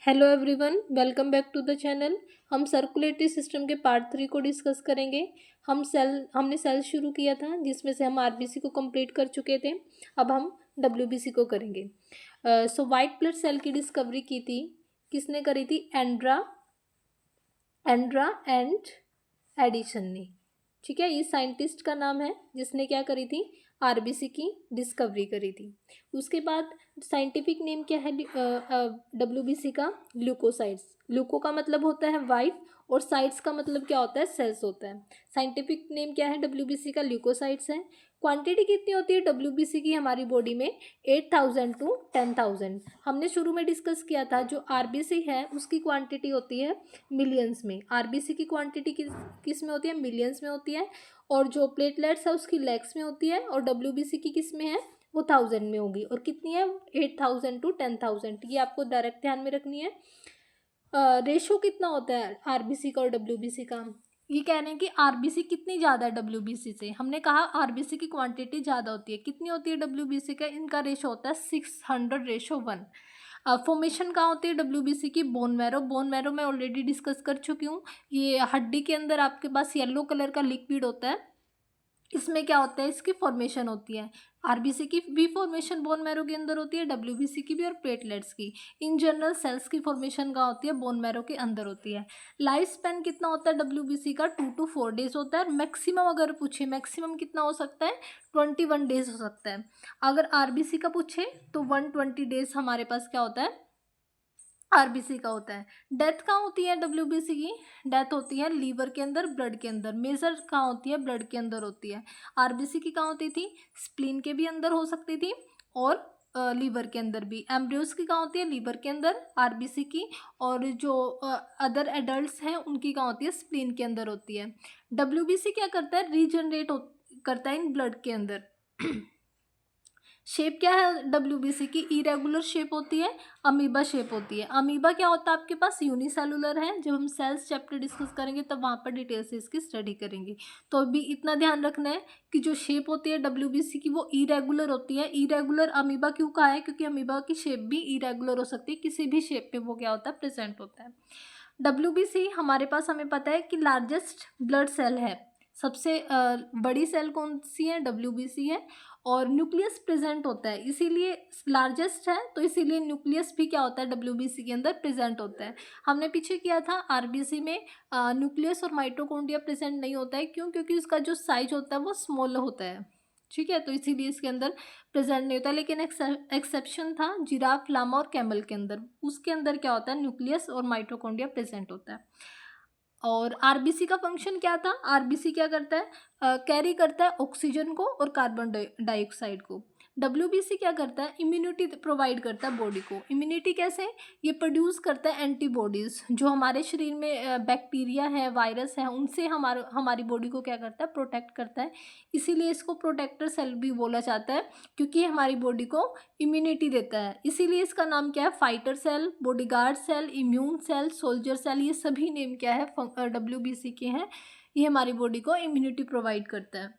Hello everyone, welcome back to the channel. हम circulatory system के part 3 को discuss करेंगे। हमने सेल शुरू किया था जिसमें से हम आरबीसी को कंप्लीट कर चुके थे। अब हम डब्ल्यूबीसी को करेंगे। सो वाइट ब्लड सेल की डिस्कवरी की थी, किसने करी थी? एंड्रा एंड एडिसन ने। ठीक है, ये साइंटिस्ट का नाम है जिसने क्या करी थी? आरबीसी की डिस्कवरी करी थी। उसके बाद साइंटिफिक नेम क्या है डब्ल्यूबीसी का? ल्यूकोसाइट्स। ल्यूको का मतलब होता है वाइट और साइट्स का मतलब क्या होता है? सेल्स होता है। साइंटिफिक नेम क्या है डब्ल्यूबीसी का? ल्यूकोसाइट्स है। क्वांटिटी कितनी होती है डब्ल्यूबीसी की हमारी बॉडी में? 8,000 टू 10,000। हमने शुरू में डिस्कस किया था जो आरबीसी है उसकी क्वांटिटी होती है मिलियंस में। आरबीसी की क्वांटिटी किस में होती है? मिलियंस में होती है। और जो प्लेटलेट्स है उसकी लैक्स में होती है। और डब्ल्यूबीसी की किस में है? वो 1000 में होगी। और कितनी है? 8,000 टू 10,000। ये आपको डायरेक्ट ध्यान में रखनी है। रेशो कितना होता है आरबीसी का और डब्ल्यूबीसी का? ये कह रहे हैं कि आरबीसी कितनी ज़्यादा है डब्ल्यूबीसी से। हमने कहा आरबीसी की क्वांटिटी ज़्यादा होती है। कितनी होती है डब्ल्यूबीसी का? इनका रेशो होता है 600:1। फॉर्मेशन कहाँ होती है डब्ल्यूबीसी की? Bone marrow. बोन मैरो मैं ऑलरेडी डिस्कस कर चुकी हूँ। ये हड्डी के अंदर आपके पास येलो कलर का लिक्विड होता है, इसमें क्या होता है? इसकी फॉर्मेशन होती है। आरबीसी की भी फॉर्मेशन बोन मैरो के अंदर होती है, डब्ल्यूबीसी की भी और प्लेटलेट्स की। इन जनरल सेल्स की फॉर्मेशन कहाँ होती है? बोन मैरो के अंदर होती है। लाइफ स्पैन कितना होता है डब्ल्यूबीसी का? 2 to 4 डेज होता है। मैक्सिमम अगर पूछे मैक्सिमम कितना हो सकता है? 21 डेज हो सकता है। अगर आरबीसी का पूछे तो 120 डेज हमारे पास क्या होता है? आरबीसी का होता है। डेथ कहाँ होती है डब्ल्यूबीसी की? डेथ होती है लीवर के अंदर, ब्लड के अंदर। मेजर कहाँ होती है? ब्लड के अंदर होती है। आरबीसी की कहाँ होती थी? स्प्लीन के भी अंदर हो सकती थी और लीवर के अंदर भी। एम्ब्रियोस की कहाँ होती है? लीवर के अंदर आरबीसी की। और जो अदर एडल्ट्स हैं उनकी कहाँ होती है? स्प्लीन के अंदर होती है। डब्ल्यूबीसी क्या करता है? रीजनरेट करता है इन ब्लड के अंदर। शेप क्या है डब्ल्यूबीसी की? इरेगुलर शेप होती है, अमीबा शेप होती है। अमीबा क्या होता है आपके पास? यूनिसेलुलर है। जब हम सेल्स चैप्टर डिस्कस करेंगे तब वहाँ पर डिटेल से इसकी स्टडी करेंगे। तो अभी इतना ध्यान रखना है कि जो शेप होती है डब्ल्यूबीसी की वो इरेगुलर होती है। इरेगुलर अमीबा क्यों कहा है? क्योंकि अमीबा की शेप भी इरेगुलर हो सकती है, किसी भी शेप पे वो क्या होता है? प्रेजेंट होता है। डब्ल्यूबीसी हमारे पास हमें पता है कि लार्जेस्ट ब्लड सेल है। सबसे बड़ी सेल कौन सी है? डब्ल्यूबीसी है। और न्यूक्लियस प्रेजेंट होता है, इसीलिए लार्जेस्ट है तो इसीलिए न्यूक्लियस भी क्या होता है? डब्ल्यूबीसी के अंदर प्रेजेंट होता है। हमने पीछे किया था आरबीसी में न्यूक्लियस और माइटोकॉन्ड्रिया प्रेजेंट नहीं होता है। क्यों? क्योंकि उसका जो साइज होता है वो स्मॉल होता है। ठीक है, तो इसीलिए इसके अंदर प्रेजेंट नहीं होता। लेकिन एक्सेप्शन था जिराफ, लामा और कैमल के अंदर। उसके अंदर क्या होता है? न्यूक्लियस और माइटोकॉन्ड्रिया प्रेजेंट होता है। और आरबीसी का फंक्शन क्या था? आरबीसी क्या करता है? कैरी करता है ऑक्सीजन को और कार्बन डाइऑक्साइड को। डब्ल्यूबीसी क्या करता है? इम्यूनिटी प्रोवाइड करता है बॉडी को। इम्यूनिटी कैसे? ये प्रोड्यूस करता है एंटीबॉडीज़, जो हमारे शरीर में बैक्टीरिया है, वायरस है, उनसे हमारी बॉडी को क्या करता है? प्रोटेक्ट करता है। इसीलिए इसको प्रोटेक्टर सेल भी बोला जाता है, क्योंकि हमारी बॉडी को इम्यूनिटी देता है। इसीलिए इसका नाम क्या है? Fighter cell, bodyguard cell, immune cell, soldier cell. ये सभी नेम क्या है? डब्ल्यूबीसी के हैं। ये हमारी बॉडी को इम्यूनिटी प्रोवाइड करता है।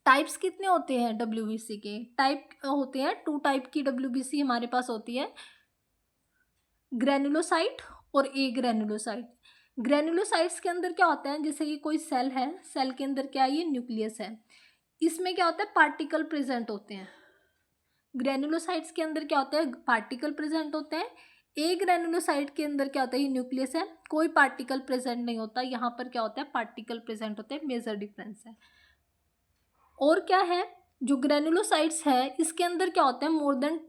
टाइप्स कितने होते हैं डब्ल्यूबीसी के? टाइप होते हैं 2 टाइप की डब्ल्यूबीसी हमारे पास होती है, ग्रेनुलोसाइट और ए ग्रेनुलोसाइट। ग्रेनुलोसाइट्स के अंदर क्या होता है? जैसे ये कोई सेल है, सेल के अंदर क्या है? ये न्यूक्लियस है। इसमें क्या होता है? पार्टिकल प्रेजेंट होते हैं। ग्रेनुलोसाइट्स के अंदर क्या होता है? पार्टिकल प्रेजेंट होते हैं। ए ग्रेनुलोसाइट के अंदर क्या होता है? ये न्यूक्लियस है, कोई पार्टिकल प्रेजेंट नहीं होता। यहाँ पर क्या होता है? पार्टिकल प्रेजेंट होते हैं। मेजर डिफरेंस है। और क्या है? जो ग्रेनुलोसाइट्स है इसके अंदर क्या होता है? मोर देन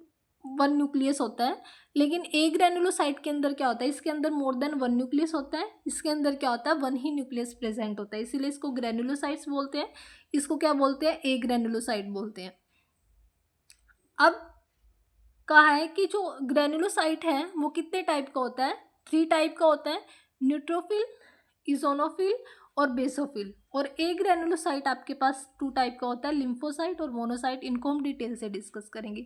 1 न्यूक्लियस होता है। लेकिन ए ग्रेनुलोसाइट के अंदर क्या होता है? इसके अंदर मोर देन 1 न्यूक्लियस होता है। इसके अंदर क्या होता है? 1 ही न्यूक्लियस प्रेजेंट होता है, इसीलिए इसको ग्रेनुलोसाइट्स बोलते हैं। इसको क्या बोलते हैं? ए ग्रेनुलोसाइट बोलते हैं। अब कहा है कि जो ग्रेनुलोसाइट है वो कितने टाइप का होता है? 3 टाइप का होता है, न्यूट्रोफिल, इजोनोफिल और बेसोफिल। और ए ग्रेनुलोसाइट आपके पास 2 टाइप का होता है, लिम्फोसाइट और मोनोसाइट। इनको हम डिटेल से डिस्कस करेंगे।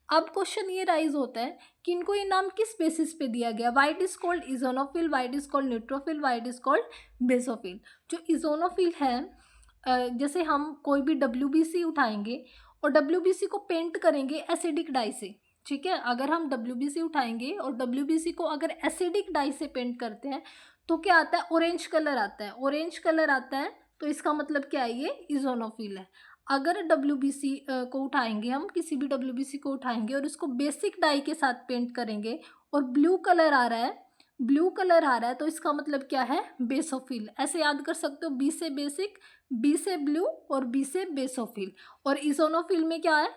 अब क्वेश्चन ये राइज होता है कि इनको ये नाम किस बेसिस पे दिया गया? Why it is called eosinophil, why it is called neutrophil, why it is called basophil. जो इजोनोफिल है, जैसे हम कोई भी डब्ल्यूबीसी उठाएंगे और डब्ल्यूबीसी को पेंट करेंगे एसिडिक डाई से, ठीक है, अगर हम WBC उठाएंगे और WBC को अगर एसिडिक डाई से पेंट करते हैं तो क्या आता है, ऑरेंज कलर आता है। ऑरेंज कलर आता है तो इसका मतलब क्या है, ये इजोनोफिल है। अगर WBC को उठाएंगे, हम किसी भी WBC को उठाएंगे और इसको बेसिक डाई के साथ पेंट करेंगे और ब्लू कलर आ रहा है, ब्लू कलर आ रहा है तो इसका मतलब क्या है, बेसोफिल। ऐसे याद कर सकते हो, बी से बेसिक, बी से ब्लू और बी से बेसोफिल। और इजोनोफिल में क्या है,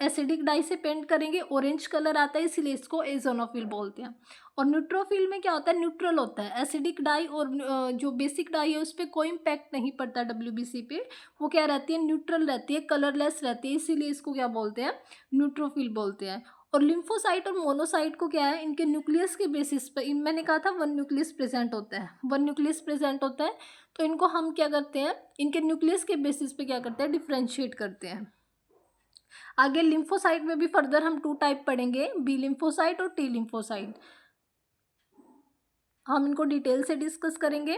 एसिडिक डाई से पेंट करेंगे, ऑरेंज कलर आता है इसलिए इसको एजोनोफिल बोलते हैं। और न्यूट्रोफिल में क्या होता है, न्यूट्रल होता है। एसिडिक डाई और जो बेसिक डाई है उस पर कोई इम्पैक्ट नहीं पड़ता WBC पे, वो क्या रहती है, न्यूट्रल रहती है, कलरलेस रहती है, इसीलिए इसको क्या बोलते हैं, न्यूट्रोफिल बोलते हैं। और लिम्फोसाइट और मोनोसाइट को क्या है, इनके न्यूक्लियस के बेसिस पर, मैंने कहा था 1 न्यूक्लियस प्रेजेंट होता है, 1 न्यूक्लियस प्रेजेंट होता है, तो इनको हम क्या करते हैं, इनके न्यूक्लियस के बेसिस पे क्या करते हैं, डिफ्रेंशिएट करते हैं। आगे लिम्फोसाइट में भी फर्दर हम 2 टाइप पढ़ेंगे, बी लिम्फोसाइट और टी लिम्फोसाइट, हम इनको डिटेल से डिस्कस करेंगे।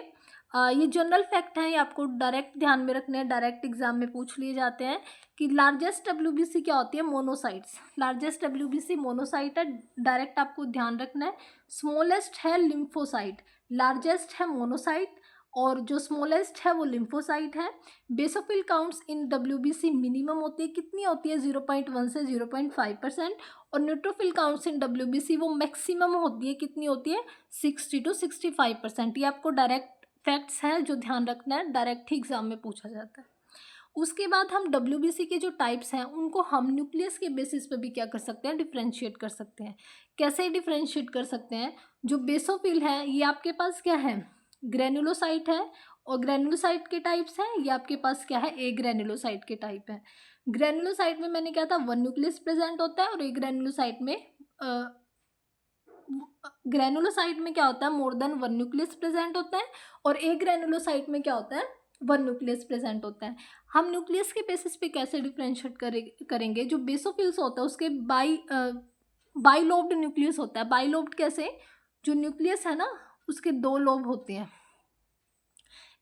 ये जनरल फैक्ट हैं, ये आपको डायरेक्ट ध्यान में रखने हैं, डायरेक्ट एग्जाम में पूछ लिए जाते हैं कि लार्जेस्ट WBC क्या होती है, मोनोसाइट्स। लार्जेस्ट WBC मोनोसाइट है, डायरेक्ट आपको ध्यान रखना है। स्मॉलेस्ट है लिम्फोसाइट, लार्जेस्ट है मोनोसाइट और जो स्मॉलेस्ट है वो लिम्फोसाइट है। बेसोफिल काउंट्स इन WBC मिनिमम होती है, कितनी होती है, 0.1 से 0.5%। और न्यूट्रोफिल काउंट्स इन WBC वो मैक्सिमम होती है, कितनी होती है, 60 to 65%। ये आपको डायरेक्ट फैक्ट्स हैं जो ध्यान रखना है, डायरेक्ट ही एग्जाम में पूछा जाता है। उसके बाद हम WBC के जो टाइप्स हैं उनको हम न्यूक्लियस के बेसिस पे भी क्या कर सकते हैं, डिफ्रेंशिएट कर सकते हैं। कैसे डिफ्रेंशिएट कर सकते हैं, जो बेसोफिल है ये आपके पास क्या है, ग्रेनुलोसाइट है, और ग्रेनुलोसाइट के टाइप्स हैं, ये आपके पास क्या है, ए ग्रेनुलोसाइट के टाइप है। ग्रेनुलोसाइट में मैंने क्या था, 1 न्यूक्लियस प्रेजेंट होता है, और एक ग्रेनुलोसाइट में ग्रेनुलोसाइट में क्या होता है, मोर देन 1 न्यूक्लियस प्रेजेंट होता है, और एक ग्रेनुलोसाइट में क्या होता है, 1 न्यूक्लियस प्रेजेंट होता है। हम न्यूक्लियस के बेसिस पे कैसे डिफ्रेंशिएट करेंगे, जो बेसोफिल्स होता है उसके बाइलोब्ड न्यूक्लियस होता है। बाइलोब्ड कैसे, जो न्यूक्लियस है ना उसके 2 लोब होते हैं।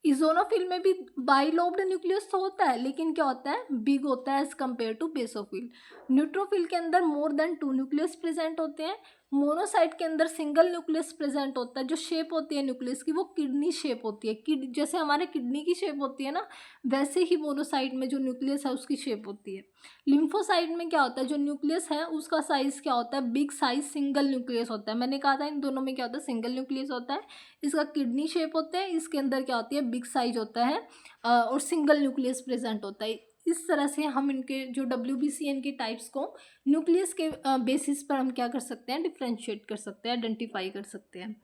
इजोनोफिल में भी बाइलोब्ड न्यूक्लियस तो होता है, लेकिन क्या होता है, बिग होता है as compare to basophil. Neutrophil के अंदर मोर देन 2 न्यूक्लियस प्रेजेंट होते हैं। मोनोसाइट के अंदर सिंगल न्यूक्लियस प्रेजेंट होता है। जो शेप होती है न्यूक्लियस की वो किडनी शेप होती है, जैसे हमारे किडनी की शेप होती है ना, वैसे ही मोनोसाइट में जो न्यूक्लियस है उसकी शेप होती है। लिम्फोसाइट में क्या होता है, जो न्यूक्लियस है उसका साइज क्या होता है, बिग साइज सिंगल न्यूक्लियस होता है। मैंने कहा था इन दोनों में क्या होता है, सिंगल न्यूक्लियस होता है, इसका किडनी शेप होता है, इसके अंदर क्या होती है, बिग साइज होता है और सिंगल न्यूक्लियस प्रेजेंट होता है। इस तरह से हम इनके जो WBC इनके टाइप्स को न्यूक्लियस के बेसिस पर हम क्या कर सकते हैं, डिफ्रेंशिएट कर सकते हैं, आइडेंटिफाई कर सकते हैं।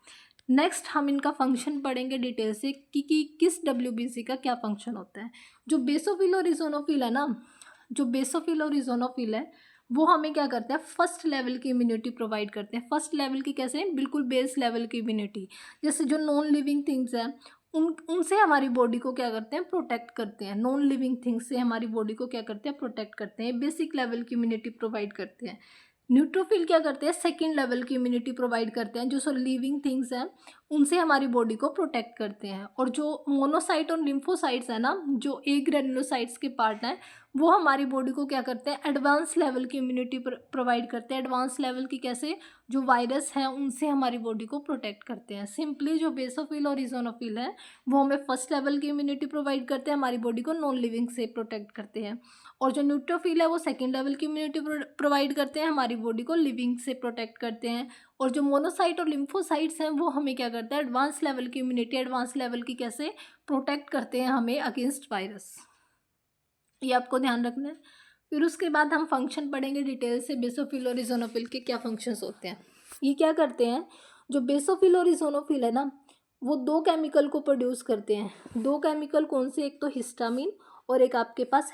नेक्स्ट हम इनका फंक्शन पढ़ेंगे डिटेल से कि किस WBC का क्या फंक्शन होता है। जो बेसोफिल और इजोनोफिल है ना, जो बेसोफिल और इजोनोफिल है वो हमें क्या करते हैं, फर्स्ट लेवल की इम्यूनिटी प्रोवाइड करते हैं। फर्स्ट लेवल की कैसे, बिल्कुल बेस लेवल की इम्यूनिटी। जैसे जो नॉन लिविंग थिंग्स हैं उनसे हमारी बॉडी को क्या करते हैं, प्रोटेक्ट करते हैं। नॉन लिविंग थिंग्स से हमारी बॉडी को क्या करते हैं, प्रोटेक्ट करते हैं, बेसिक लेवल की इम्यूनिटी प्रोवाइड करते हैं। न्यूट्रोफिल क्या करते हैं, सेकेंड लेवल की इम्यूनिटी प्रोवाइड करते हैं, जो लिविंग थिंग्स हैं उनसे हमारी बॉडी को प्रोटेक्ट करते हैं। और जो मोनोसाइट और लिम्फोसाइट्स है ना, जो ए ग्रेनुलोसाइट्स के पार्ट हैं, वो हमारी बॉडी को क्या करते हैं, एडवांस लेवल की इम्यूनिटी प्रोवाइड करते हैं। एडवांस लेवल की कैसे, जो वायरस हैं उनसे हमारी बॉडी को प्रोटेक्ट करते हैं। सिंपली जो बेसोफिल और इजोनोफिल है वो हमें फर्स्ट लेवल की इम्यूनिटी प्रोवाइड करते हैं, हमारी बॉडी को नॉन लिविंग से प्रोटेक्ट करते हैं। और जो न्यूट्रोफिल है वो सेकेंड लेवल की इम्यूनिटी प्रोवाइड करते हैं, हमारी बॉडी को लिविंग से प्रोटेक्ट करते हैं। और जो मोनोसाइट और लिम्फोसाइट्स हैं वो हमें क्या करते हैं, एडवांस लेवल की इम्यूनिटी, एडवांस लेवल की कैसे प्रोटेक्ट करते हैं हमें अगेंस्ट वायरस। ये आपको ध्यान रखना है। फिर उसके बाद हम फंक्शन पढ़ेंगे डिटेल से, बेसोफिल और इजोनोफिल के क्या फंक्शंस होते हैं। ये क्या करते हैं, जो बेसोफिल और इजोनोफिल है ना वो 2 केमिकल को प्रोड्यूस करते हैं। 2 केमिकल कौन से, एक तो हिस्टामिन और एक आपके पास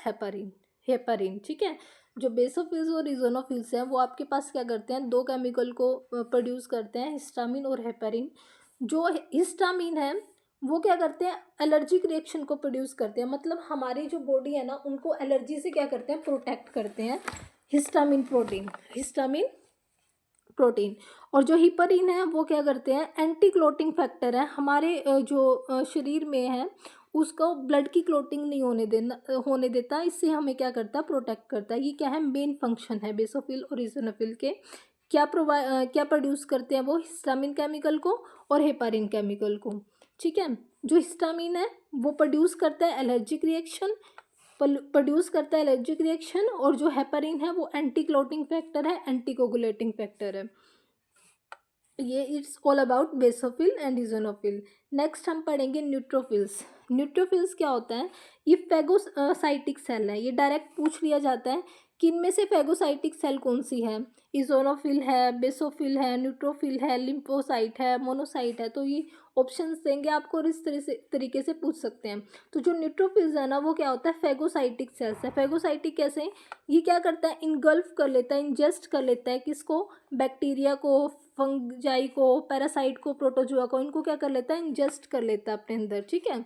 हेपारिन। ठीक है, जो बेसोफिल्स और इजोनोफिल्स हैं वो आपके पास क्या करते हैं, 2 केमिकल को प्रोड्यूस करते हैं, हिस्टामिन और हेपारिन। जो हिस्टामिन है वो क्या करते हैं, एलर्जिक रिएक्शन को प्रोड्यूस करते हैं, मतलब हमारी जो बॉडी है ना उनको एलर्जी से क्या करते हैं, प्रोटेक्ट करते हैं। Histamine protein. और जो हिपरीन है वो क्या करते हैं, एंटी क्लोटिंग फैक्टर है, हमारे जो शरीर में है उसको ब्लड की क्लोटिंग नहीं होने देता, इससे हमें क्या करता है, प्रोटेक्ट करता है। ये क्या है, मेन फंक्शन है बेसोफिल और इओसिनोफिल के। क्या प्रोड्यूस करते हैं वो, हिस्टामिन केमिकल को और हेपारिन केमिकल को। ठीक है, जो हिस्टामिन है वो प्रोड्यूस करता है एलर्जिक रिएक्शन, और जो हेपारिन है वो एंटी क्लोटिंग फैक्टर है, एंटी कोगुलेटिंग फैक्टर है। ये it's all about basophil and eosinophil. Next हम पढ़ेंगे न्यूट्रोफिल्स। न्यूट्रोफिल्स क्या होता है, ये फेगोसाइटिक सेल है। ये डायरेक्ट पूछ लिया जाता है कि इनमें से फेगोसाइटिक सेल कौन सी है, इजोनोफिल है, बेसोफिल है, न्यूट्रोफिल है, लिम्फोसाइट है, मोनोसाइट है। तो ये ऑप्शंस देंगे आपको और इस तरीके से पूछ सकते हैं। तो जो न्यूट्रोफिल्स है ना वो क्या होता है, फेगोसाइटिक सेल्स है। फेगोसाइटिक कैसे, ये क्या करता है, इनगल्फ कर लेता है, इंजेस्ट कर लेता है किसको, बैक्टीरिया को, फंजाई को, पैरासाइट को, प्रोटोजुआ को, इनको क्या कर लेता है, इंजेस्ट कर लेता है अपने अंदर। ठीक है,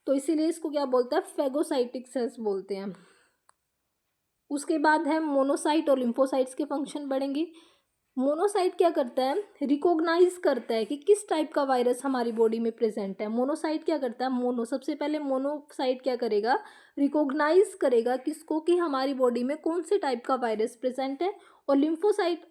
तो इसीलिए इसको क्या बोलता है, फेगोसाइटिक सेल्स बोलते हैं। उसके बाद है मोनोसाइट और लिम्फोसाइट्स के फंक्शन बढ़ेंगे। मोनोसाइट क्या करता है, रिकॉग्नाइज करता है कि किस टाइप का वायरस हमारी बॉडी में प्रेजेंट है। मोनोसाइट क्या करता है, सबसे पहले मोनोसाइट क्या करेगा, रिकॉग्नाइज करेगा किसको, कि हमारी बॉडी में कौन से टाइप का वायरस प्रेजेंट है। और लिम्फोसाइट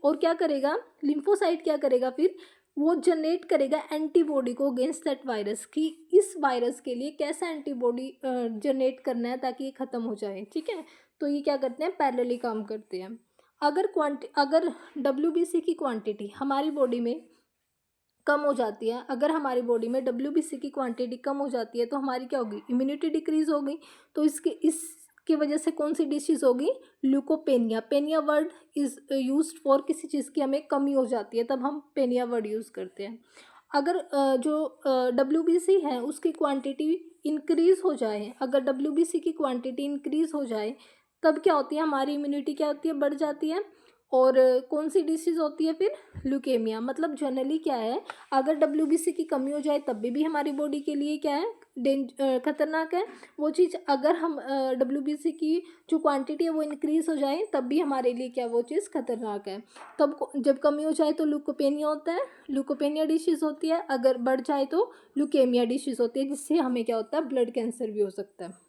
क्या करेगा फिर वो जनरेट करेगा एंटीबॉडी को अगेंस्ट दैट वायरस, की इस वायरस के लिए कैसा एंटीबॉडी जनरेट करना है ताकि ये ख़त्म हो जाए। ठीक है, तो ये क्या करते हैं, पैरेलली काम करते हैं। अगर WBC की क्वांटिटी हमारी बॉडी में कम हो जाती है, अगर हमारी बॉडी में WBC की क्वांटिटी कम हो जाती है तो हमारी क्या होगी, इम्यूनिटी डिक्रीज होगी। तो इसकी वजह से कौन सी डिसीज होगी, leukopenia. Penia word is used for किसी चीज़ की हमें कमी हो जाती है तब हम पेनिया वर्ड यूज़ करते हैं। अगर जो WBC है उसकी क्वांटिटी इंक्रीज़ हो जाए, अगर WBC की क्वांटिटी इंक्रीज़ हो जाए तब क्या होती है, हमारी इम्यूनिटी क्या होती है, बढ़ जाती है। और कौन सी डिसीज़ होती है फिर, ल्यूकेमिया। मतलब जनरली क्या है, अगर WBC की कमी हो जाए तब भी हमारी बॉडी के लिए क्या है, खतरनाक है वो चीज़। अगर हम WBC की जो क्वांटिटी है वो इंक्रीज़ हो जाए तब भी हमारे लिए क्या वो चीज़ खतरनाक है। तब जब कमी हो जाए तो ल्यूकोपेनिया होता है, ल्यूकोपेनिया डिसीज़ होती है। अगर बढ़ जाए तो ल्यूकेमिया डिसीज़ होती है, जिससे हमें क्या होता है, ब्लड कैंसर भी हो सकता है।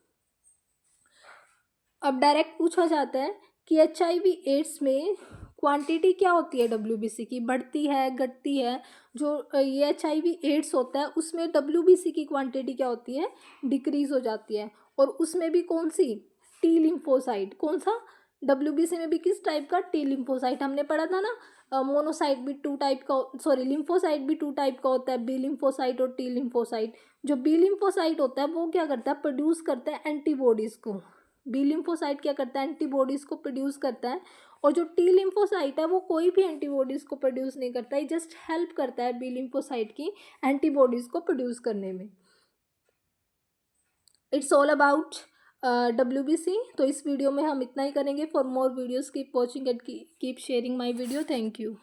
अब डायरेक्ट पूछा जाता है कि HIV एड्स में क्वांटिटी क्या होती है WBC की, बढ़ती है, घटती है। जो ये HIV एड्स होता है उसमें WBC की क्वांटिटी क्या होती है, डिक्रीज हो जाती है। और उसमें भी कौन सी, टी लिम्फोसाइट। कौन सा, WBC में भी किस टाइप का, टी लिम्फोसाइट। हमने पढ़ा था ना, मोनोसाइट भी 2 टाइप का, सॉरी लिम्फोसाइट भी 2 टाइप का होता है, बी लिम्फोसाइट और टी लिम्फोसाइट। जो बी लिम्फोसाइट होता है वो क्या करता है, प्रोड्यूस करता है एंटीबॉडीज़ को। बी लिम्फोसाइट क्या करता है, एंटीबॉडीज़ को प्रोड्यूस करता है। और जो टी लिम्फोसाइट है वो कोई भी एंटीबॉडीज़ को प्रोड्यूस नहीं करता है, जस्ट हेल्प करता है बी लिम्फोसाइट की एंटीबॉडीज़ को प्रोड्यूस करने में। It's all about WBC। तो इस वीडियो में हम इतना ही करेंगे। For more videos keep watching and keep sharing my video. Thank you.